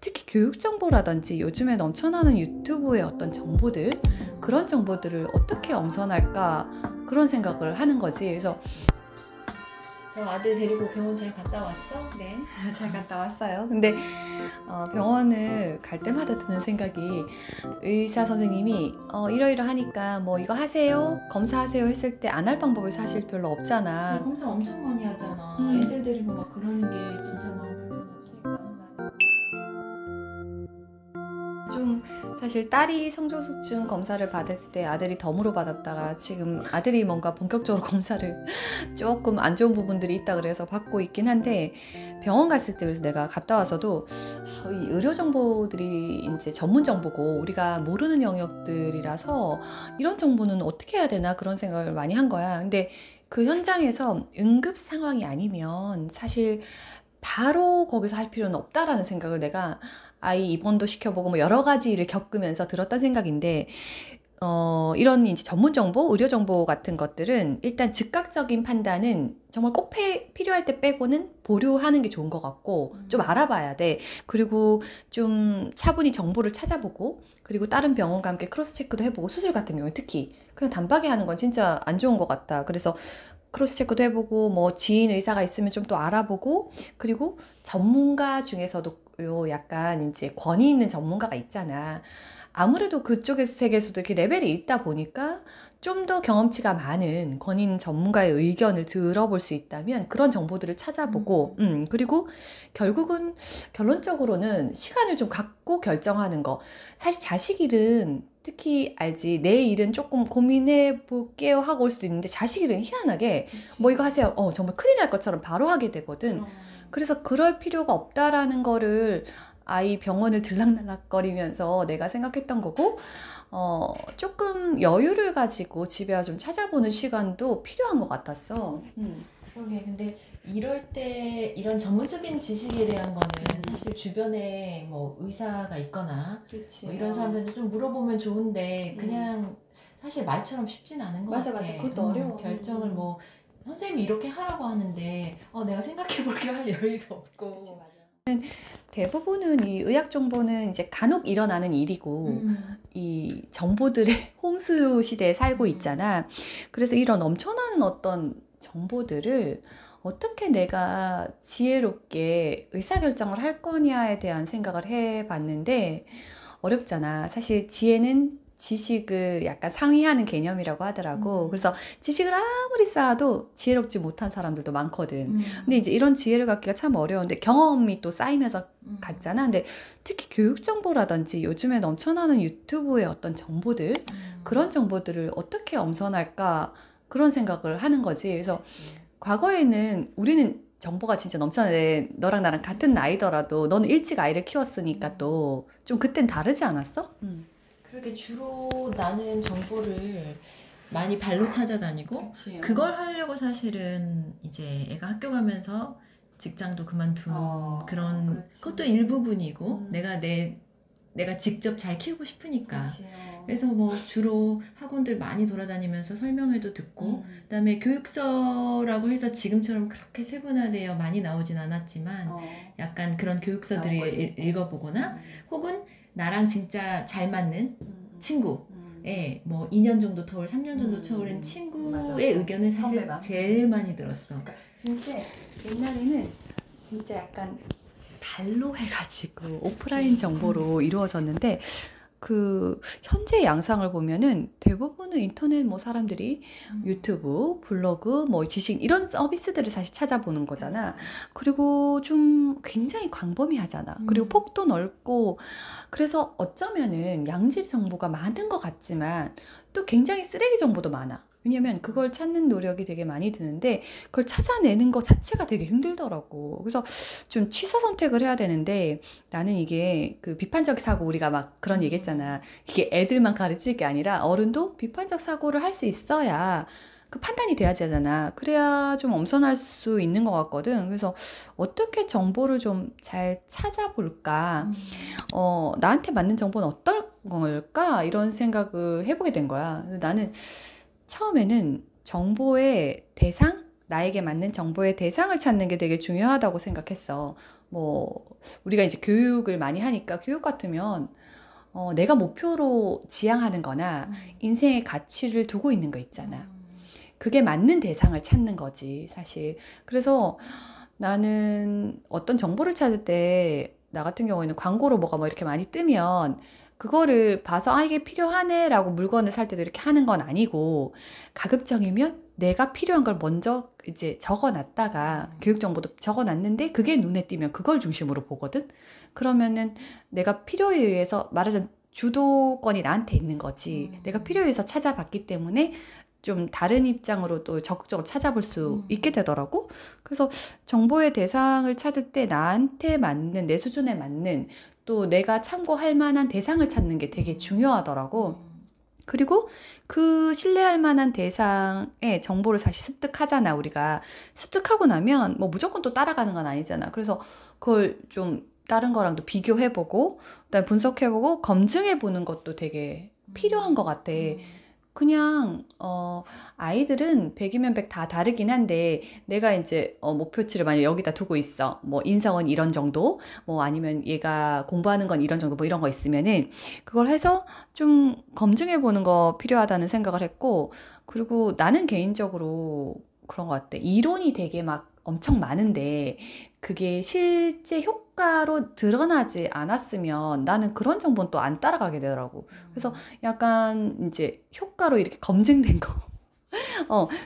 특히 교육 정보라든지 요즘에 넘쳐나는 유튜브의 어떤 정보들, 그런 정보들을 어떻게 엄선할까 그런 생각을 하는 거지. 그래서 저 아들 데리고 병원 잘 갔다 왔어? 네, 잘 갔다 왔어요. 근데 병원을 갈 때마다 드는 생각이, 의사 선생님이 이러이러하니까 뭐 이거 하세요, 검사하세요 했을 때 안 할 방법이 사실 별로 없잖아. 지금 검사 엄청 많이 하잖아. 애들 데리고 막 그러는 게 진짜 마음 불편하잖아. 좀 사실 딸이 성조숙증 검사를 받을 때 아들이 덤으로 받았다가 지금 아들이 뭔가 본격적으로 검사를 조금 안 좋은 부분들이 있다 그래서 받고 있긴 한데, 병원 갔을 때 그래서 내가 갔다 와서도 이 의료 정보들이 이제 전문 정보고 우리가 모르는 영역들이라서 이런 정보는 어떻게 해야 되나 그런 생각을 많이 한 거야. 근데 그 현장에서 응급 상황이 아니면 사실 바로 거기서 할 필요는 없다라는 생각을 내가 아이 입원도 시켜보고 뭐 여러 가지 일을 겪으면서 들었던 생각인데, 이런 이제 전문 정보, 의료 정보 같은 것들은 일단 즉각적인 판단은 정말 꼭 필요할 때 빼고는 보류하는 게 좋은 것 같고, 좀 알아봐야 돼. 그리고 좀 차분히 정보를 찾아보고, 그리고 다른 병원과 함께 크로스 체크도 해보고, 수술 같은 경우에 특히 그냥 단박에 하는 건 진짜 안 좋은 것 같다. 그래서 크로스 체크도 해보고, 뭐 지인 의사가 있으면 좀 또 알아보고, 그리고 전문가 중에서도 요 약간 이제 권위 있는 전문가가 있잖아. 아무래도 그쪽 세계에서도 이렇게 레벨이 있다 보니까 좀 더 경험치가 많은 권위 있는 전문가의 의견을 들어볼 수 있다면 그런 정보들을 찾아보고, 그리고 결국은 결론적으로는 시간을 좀 갖고 결정하는 거. 사실 자식 일은 특히 알지. 내 일은 조금 고민해 볼게요 하고 올 수도 있는데, 자식 일은 희한하게 그치. 뭐 이거 하세요, 정말 큰일 날 것처럼 바로 하게 되거든. 그래서 그럴 필요가 없다라는 거를 아이 병원을 들락날락거리면서 내가 생각했던 거고, 조금 여유를 가지고 집에 와서 좀 찾아보는 시간도 필요한 것 같았어. 그러게. 근데 이럴 때 이런 전문적인 지식에 대한 거는 사실 주변에 뭐 의사가 있거나 그렇지. 뭐 이런 사람들한테 좀 물어보면 좋은데, 그냥 사실 말처럼 쉽진 않은 것 맞아, 같아. 맞아. 그것도 어려워. 결정을 뭐 선생님이 이렇게 하라고 하는데 내가 생각해볼게 할 여유도 없고. 그치, 맞아. 대부분은 이 의학 정보는 이제 간혹 일어나는 일이고, 이 정보들의 홍수 시대에 살고 있잖아. 그래서 이런 넘쳐나는 어떤 정보들을 어떻게 내가 지혜롭게 의사결정을 할 거냐에 대한 생각을 해봤는데 어렵잖아. 사실 지혜는 지식을 약간 상회하는 개념이라고 하더라고. 그래서 지식을 아무리 쌓아도 지혜롭지 못한 사람들도 많거든. 근데 이제 이런 지혜를 갖기가 참 어려운데, 경험이 또 쌓이면서 갔잖아. 근데 특히 교육 정보라든지 요즘에 넘쳐나는 유튜브의 어떤 정보들, 그런 정보들을 어떻게 엄선할까 그런 생각을 하는 거지. 그래서 과거에는 우리는 정보가 진짜 넘쳐나는데, 너랑 나랑 같은 나이더라도 너는 일찍 아이를 키웠으니까 또 좀 그땐 다르지 않았어? 그렇게 주로 나는 정보를 많이 발로 찾아다니고, 그치. 그걸 하려고 사실은 이제 애가 학교 가면서 직장도 그만둔 그런 그렇지. 그것도 일부분이고, 내가 직접 잘 키우고 싶으니까. 그래서 뭐 주로 학원들 많이 돌아다니면서 설명회도 듣고, 그다음에 교육서라고 해서 지금처럼 그렇게 세분화되어 많이 나오진 않았지만 약간 그런 교육서들이 읽어보거나, 혹은 나랑 진짜 잘 맞는 친구의 뭐 2년 정도 터울, 3년 정도 터울인 친구의 맞아. 의견을 사실 선배만. 제일 많이 들었어. 그러니까 진짜 옛날에는 진짜 약간 발로 해가지고 오프라인 정보로 이루어졌는데, 그 현재 양상을 보면은 대부분은 인터넷 뭐 사람들이 유튜브, 블로그, 뭐 지식 이런 서비스들을 사실 찾아보는 거잖아. 그리고 좀 굉장히 광범위하잖아. 그리고 폭도 넓고, 그래서 어쩌면은 양질 정보가 많은 것 같지만 또 굉장히 쓰레기 정보도 많아. 왜냐면 그걸 찾는 노력이 되게 많이 드는데 그걸 찾아내는 것 자체가 되게 힘들더라고. 그래서 좀 취사 선택을 해야 되는데, 나는 이게 그 비판적 사고, 우리가 막 그런 얘기 했잖아. 이게 애들만 가르칠 게 아니라 어른도 비판적 사고를 할 수 있어야 그 판단이 돼야지 하잖아. 그래야 좀 엄선할 수 있는 것 같거든. 그래서 어떻게 정보를 좀 잘 찾아볼까? 나한테 맞는 정보는 어떨 걸까? 이런 생각을 해보게 된 거야. 나는 처음에는 정보의 대상? 나에게 맞는 정보의 대상을 찾는 게 되게 중요하다고 생각했어. 뭐 우리가 이제 교육을 많이 하니까 교육 같으면 내가 목표로 지향하는 거나 인생의 가치를 두고 있는 거 있잖아. 그게 맞는 대상을 찾는 거지, 사실. 그래서 나는 어떤 정보를 찾을 때, 나 같은 경우에는 광고로 뭐가 뭐 이렇게 많이 뜨면, 그거를 봐서, 아, 이게 필요하네, 라고 물건을 살 때도 이렇게 하는 건 아니고, 가급적이면 내가 필요한 걸 먼저 이제 적어놨다가, 교육 정보도 적어놨는데, 그게 눈에 띄면 그걸 중심으로 보거든? 그러면은 내가 필요에 의해서, 말하자면 주도권이 나한테 있는 거지. 내가 필요에 의해서 찾아봤기 때문에, 좀 다른 입장으로 또 적극적으로 찾아볼 수 있게 되더라고. 그래서 정보의 대상을 찾을 때 나한테 맞는, 내 수준에 맞는, 또 내가 참고할 만한 대상을 찾는 게 되게 중요하더라고. 그리고 그 신뢰할 만한 대상의 정보를 사실 습득하잖아, 우리가. 습득하고 나면 뭐 무조건 또 따라가는 건 아니잖아. 그래서 그걸 좀 다른 거랑도 비교해보고, 그다음에 분석해보고, 검증해보는 것도 되게 필요한 것 같아. 그냥 아이들은 100이면 100 다 다르긴 한데, 내가 이제 목표치를 만약 여기다 두고 있어. 뭐 인성은 이런 정도, 뭐 아니면 얘가 공부하는 건 이런 정도, 뭐 이런 거 있으면은 그걸 해서 좀 검증해 보는 거 필요하다는 생각을 했고, 그리고 나는 개인적으로 그런 것 같아. 이론이 되게 막 엄청 많은데 그게 실제 효과로 드러나지 않았으면 나는 그런 정보는 또 안 따라가게 되더라고. 그래서 약간 이제 효과로 이렇게 검증된 거,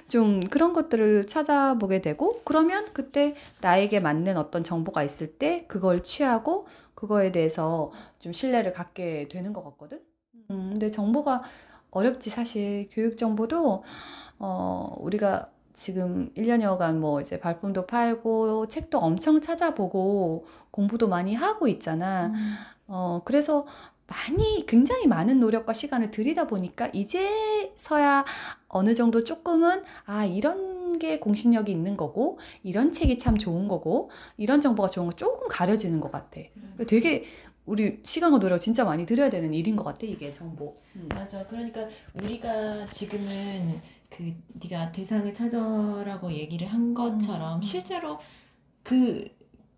좀 그런 것들을 찾아보게 되고, 그러면 그때 나에게 맞는 어떤 정보가 있을 때 그걸 취하고 그거에 대해서 좀 신뢰를 갖게 되는 것 같거든. 근데 정보가 어렵지, 사실. 교육 정보도 우리가 지금 1년여간 뭐 이제 발품도 팔고 책도 엄청 찾아보고 공부도 많이 하고 있잖아. 그래서 굉장히 많은 노력과 시간을 들이다 보니까 이제서야 어느 정도 조금은, 아, 이런 게 공신력이 있는 거고, 이런 책이 참 좋은 거고, 이런 정보가 좋은 거 조금 가려지는 것 같아. 되게 우리 시간과 노력 진짜 많이 들여야 되는 일인 것 같아, 이게 정보. 맞아. 그러니까 우리가 지금은 그 네가 대상을 찾아라고 얘기를 한 것처럼 실제로 그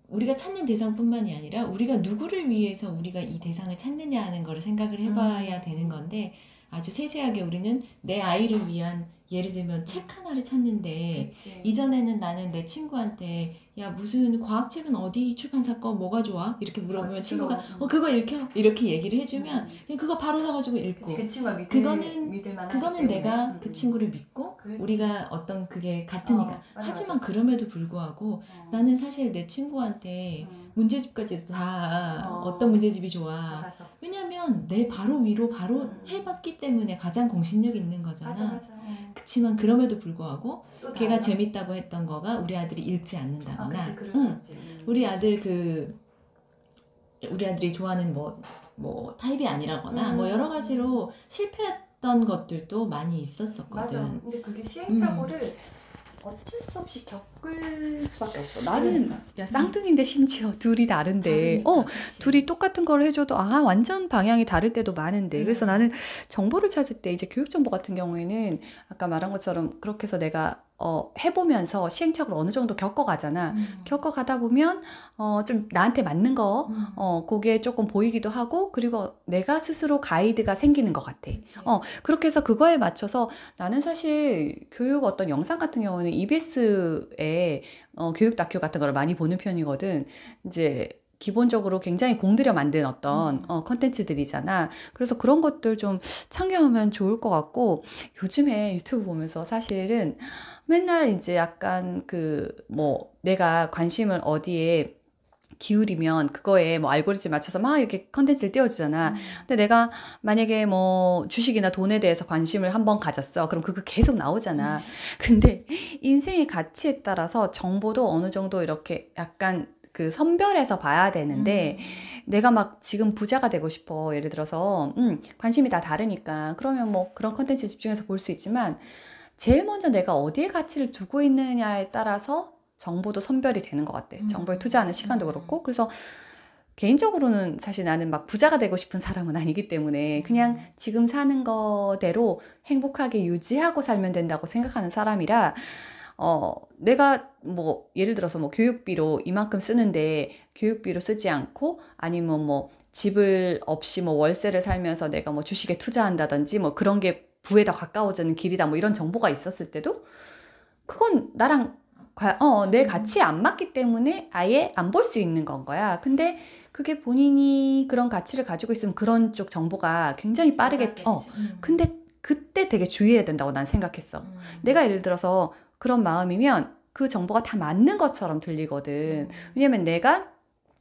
우리가 찾는 대상뿐만이 아니라 우리가 누구를 위해서 우리가 이 대상을 찾느냐 하는 걸 생각을 해봐야 되는 건데, 아주 세세하게 우리는 내 아이를 위한, 예를 들면 책 하나를 찾는데, 그치. 이전에는 나는 내 친구한테 야, 무슨 과학책은 어디 출판사 거 뭐가 좋아? 이렇게 물어보면 친구가 그거 이렇게 얘기를 해주면 그냥 그거 바로 사가지고 읽고, 그 친구가 그거는 내가 그 친구를 믿고 그렇지. 우리가 어떤 그게 같으니까. 하지만 그럼에도 불구하고 나는 사실 내 친구한테 문제집까지도 다 어떤 문제집이 좋아. 왜냐면 내 바로 위로 바로 해봤기 때문에 가장 공신력 있는 거잖아. 그치만 그럼에도 불구하고 걔가 재밌다고 했던 거가 우리 아들이 읽지 않는다거나, 그럴 수 있지. 우리 아들이 좋아하는 뭐 타입이 아니라거나 뭐 여러 가지로 실패했던 것들도 많이 있었었거든. 맞아. 근데 그게 시행착오를 어쩔 수 없이 겪을 수밖에 없어. 나는 야, 쌍둥이인데 심지어 둘이 다른데 둘이 똑같은 걸 해줘도 완전 방향이 다를 때도 많은데. 그래서 나는 정보를 찾을 때 이제 교육 정보 같은 경우에는 아까 말한 것처럼 그렇게 해서 내가 해보면서 시행착오를 어느 정도 겪어가잖아. 겪어가다 보면 좀 나한테 맞는 거 그게 조금 보이기도 하고, 그리고 내가 스스로 가이드가 생기는 것 같아. 그렇게 해서 그거에 맞춰서 나는 사실 교육 어떤 영상 같은 경우는 EBS에 교육 다큐 같은 걸 많이 보는 편이거든. 이제 기본적으로 굉장히 공들여 만든 어떤 컨텐츠들이잖아. 그래서 그런 것들 좀 참고하면 좋을 것 같고, 요즘에 유튜브 보면서 사실은 맨날 이제 약간 내가 관심을 어디에 기울이면 그거에 뭐 알고리즘 맞춰서 막 이렇게 컨텐츠를 띄워주잖아. 근데 내가 만약에 뭐 주식이나 돈에 대해서 관심을 한번 가졌어. 그럼 그거 계속 나오잖아. 근데 인생의 가치에 따라서 정보도 어느 정도 이렇게 약간 선별해서 봐야 되는데, 내가 막 지금 부자가 되고 싶어. 예를 들어서, 관심이 다 다르니까. 그러면 뭐 그런 컨텐츠 집중해서 볼 수 있지만, 제일 먼저 내가 어디에 가치를 두고 있느냐에 따라서 정보도 선별이 되는 것 같아. 정보에 투자하는 시간도 그렇고. 그래서 개인적으로는 사실 나는 막 부자가 되고 싶은 사람은 아니기 때문에 그냥 지금 사는 거대로 행복하게 유지하고 살면 된다고 생각하는 사람이라, 내가 뭐 예를 들어서 뭐 교육비로 이만큼 쓰는데 교육비로 쓰지 않고 아니면 뭐 집을 없이 뭐 월세를 살면서 내가 뭐 주식에 투자한다든지 뭐 그런 게 부에 더 가까워지는 길이다 뭐 이런 정보가 있었을 때도 그건 나랑 내 가치에 안 맞기 때문에 아예 안 볼 수 있는 건 거야. 근데 그게 본인이 그런 가치를 가지고 있으면 그런 쪽 정보가 굉장히 빠르게, 근데 그때 되게 주의해야 된다고 난 생각했어. 내가 예를 들어서 그런 마음이면 그 정보가 다 맞는 것처럼 들리거든. 왜냐면 내가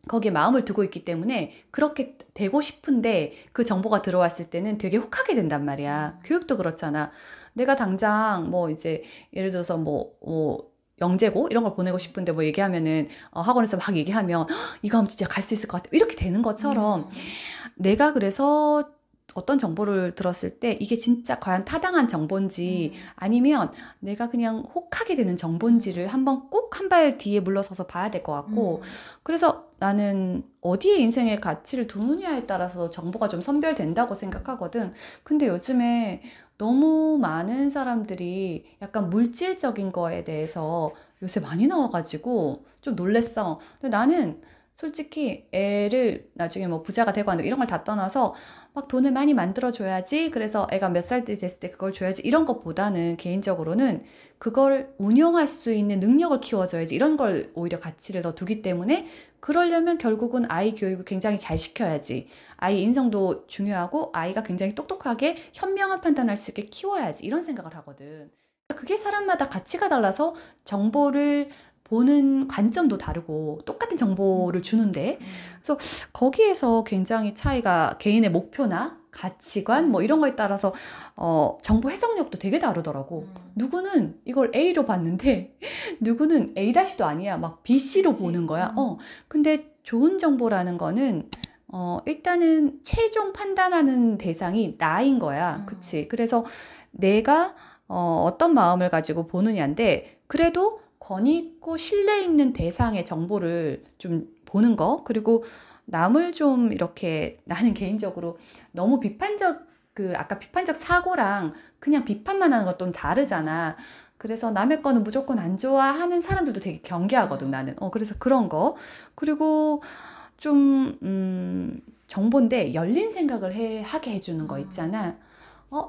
거기에 마음을 두고 있기 때문에 그렇게 되고 싶은데 그 정보가 들어왔을 때는 되게 혹하게 된단 말이야. 교육도 그렇잖아. 내가 당장 뭐 이제 예를 들어서 뭐 영재고 이런 걸 보내고 싶은데 뭐 얘기하면은 학원에서 막 얘기하면 이거 하면 진짜 갈 수 있을 것 같아. 이렇게 되는 것처럼 내가 그래서 어떤 정보를 들었을 때 이게 진짜 과연 타당한 정보인지 아니면 내가 그냥 혹하게 되는 정보인지를 한번 꼭 한 발 뒤에 물러서서 봐야 될 것 같고 그래서 나는 어디에 인생의 가치를 두느냐에 따라서 정보가 좀 선별된다고 생각하거든. 근데 요즘에 너무 많은 사람들이 약간 물질적인 거에 대해서 요새 많이 나와가지고 좀 놀랬어. 근데 나는 솔직히 애를 나중에 뭐 부자가 되고 하는 이런 걸 다 떠나서 막 돈을 많이 만들어줘야지. 그래서 애가 몇 살 때 됐을 때 그걸 줘야지. 이런 것보다는 개인적으로는 그걸 운용할 수 있는 능력을 키워줘야지. 이런 걸 오히려 가치를 더 두기 때문에 그러려면 결국은 아이 교육을 굉장히 잘 시켜야지. 아이 인성도 중요하고 아이가 굉장히 똑똑하게 현명한 판단할 수 있게 키워야지. 이런 생각을 하거든. 그게 사람마다 가치가 달라서 정보를 보는 관점도 다르고 똑같은 정보를 주는데 그래서 거기에서 굉장히 차이가 개인의 목표나 가치관 뭐 이런 거에 따라서 정보 해석력도 되게 다르더라고. 누구는 이걸 A로 봤는데 누구는 A-도 아니야. 막 B-C로 보는 거야. 근데 좋은 정보라는 거는 일단은 최종 판단하는 대상이 나인 거야. 그치? 그래서 내가 어떤 마음을 가지고 보느냐인데 그래도 권위 있고 신뢰 있는 대상의 정보를 좀 보는 거 그리고 남을 좀 이렇게 나는 개인적으로 너무 아까 비판적 사고랑 그냥 비판만 하는 것도 좀 다르잖아. 그래서 남의 거는 무조건 안 좋아하는 사람들도 되게 경계하거든 나는. 그래서 그런 거 그리고 좀 정보인데 열린 생각을 하게 해주는 거 있잖아.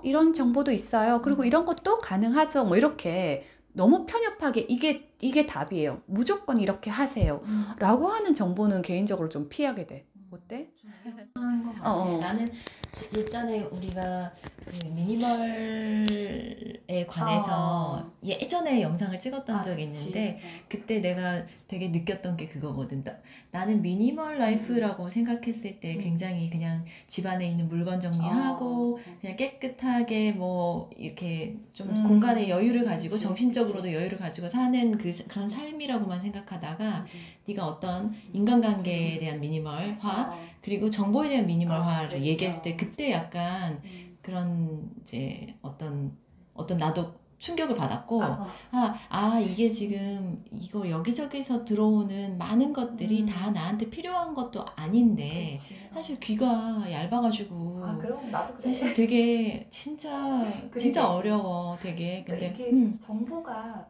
이런 정보도 있어요. 그리고 이런 것도 가능하죠. 뭐 이렇게 너무 편협하게 이게 답이에요. 무조건 이렇게 하세요. 라고 하는 정보는 개인적으로 좀 피하게 돼. 어때? 나는 예전에 우리가 그 미니멀에 관해서 예전에 영상을 찍었던 적이 있는데 그때 내가 되게 느꼈던 게 그거거든. 나는 미니멀 라이프라고 생각했을 때 굉장히 그냥 집안에 있는 물건 정리하고 그냥 깨끗하게 뭐 이렇게 좀 공간의 여유를 가지고 정신적으로도 여유를 가지고 사는 그런 삶이라고만 생각하다가 네가 어떤 인간관계에 대한 미니멀화 그리고 정보에 대한 미니멀화를 얘기했을 때 그때 약간 그런 이제 어떤 나도 충격을 받았고 이게 지금 이거 여기저기서 들어오는 많은 것들이 다 나한테 필요한 것도 아닌데 사실 귀가 얇아가지고 그럼 나도 그래. 사실 되게 진짜 그러니까 어려워 되게 근데 이게 정보가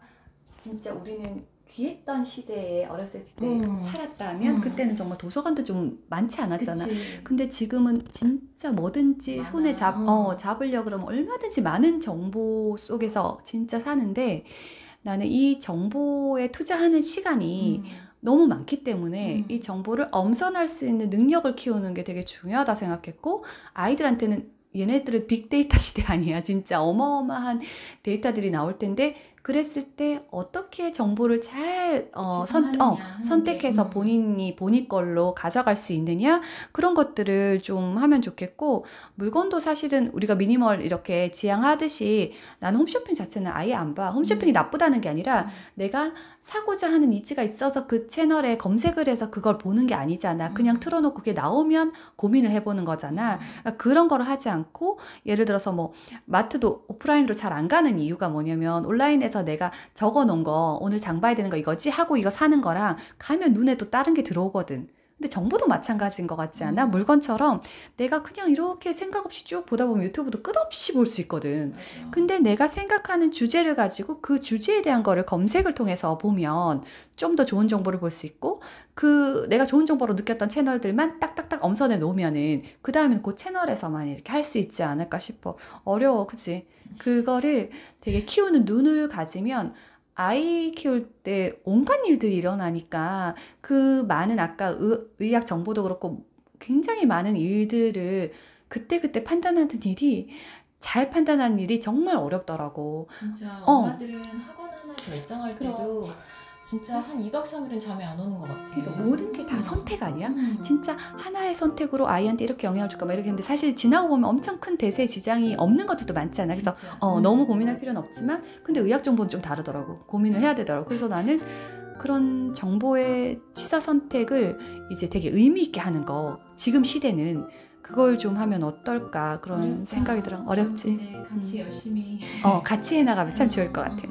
진짜 우리는 귀했던 시대에 어렸을 때 살았다면 그때는 정말 도서관도 좀 많지 않았잖아. 근데 지금은 진짜 뭐든지 손에 잡으려 그러면 얼마든지 많은 정보 속에서 진짜 사는데 나는 이 정보에 투자하는 시간이 너무 많기 때문에 이 정보를 엄선할 수 있는 능력을 키우는 게 되게 중요하다 생각했고 아이들한테는 얘네들은 빅데이터 시대 아니야. 진짜 어마어마한 데이터들이 나올 텐데 그랬을 때 어떻게 정보를 잘 선택해서 본인이 본인 걸로 가져갈 수 있느냐 그런 것들을 좀 하면 좋겠고 물건도 사실은 우리가 미니멀 이렇게 지향하듯이 나는 홈쇼핑 자체는 아예 안 봐. 홈쇼핑이 나쁘다는 게 아니라 내가 사고자 하는 니즈가 있어서 그 채널에 검색을 해서 그걸 보는 게 아니잖아. 그냥 틀어놓고 그게 나오면 고민을 해보는 거잖아. 그러니까 그런 걸 하지 않고 예를 들어서 뭐 마트도 오프라인으로 잘 안 가는 이유가 뭐냐면 온라인에서 내가 적어 놓은 거 오늘 장 봐야 되는 거 이거지 하고 이거 사는 거랑 가면 눈에 또 다른 게 들어오거든. 근데 정보도 마찬가지인 것 같지 않아? 물건처럼 내가 그냥 이렇게 생각 없이 쭉 보다 보면 유튜브도 끝없이 볼 수 있거든. 맞아. 근데 내가 생각하는 주제를 가지고 그 주제에 대한 거를 검색을 통해서 보면 좀 더 좋은 정보를 볼 수 있고, 그 내가 좋은 정보로 느꼈던 채널들만 딱딱딱 엄선해 놓으면은 그 다음엔 그 채널에서만 이렇게 할 수 있지 않을까 싶어. 어려워, 그치? 그거를 되게 키우는 눈을 가지면 아이 키울 때 온갖 일들이 일어나니까 그 많은 아까 의학 정보도 그렇고 굉장히 많은 일들을 그때그때 판단하는 일이, 잘 판단하는 일이 정말 어렵더라고. 진짜 어. 엄마들은 학원 하나 결정할 그럼. 때도 진짜 한 2박 3일은 잠이 안 오는 것 같아. 그러니까 모든 게 다 선택 아니야? 음. 진짜 하나의 선택으로 아이한테 이렇게 영향을 줄까 막 이렇게 했는데, 사실 지나고 보면 엄청 큰 대세 지장이 없는 것들도 많잖아. 그래서 진짜. 너무 고민할 필요는 없지만, 근데 의학 정보는 좀 다르더라고. 고민을 해야 되더라고. 그래서 나는 그런 정보의 취사 선택을 이제 되게 의미 있게 하는 거, 지금 시대는 그걸 좀 하면 어떨까 그런 어렵다. 생각이 들어. 어렵지. 네, 같이 열심히 같이 해나가면 참 좋을 것 같아.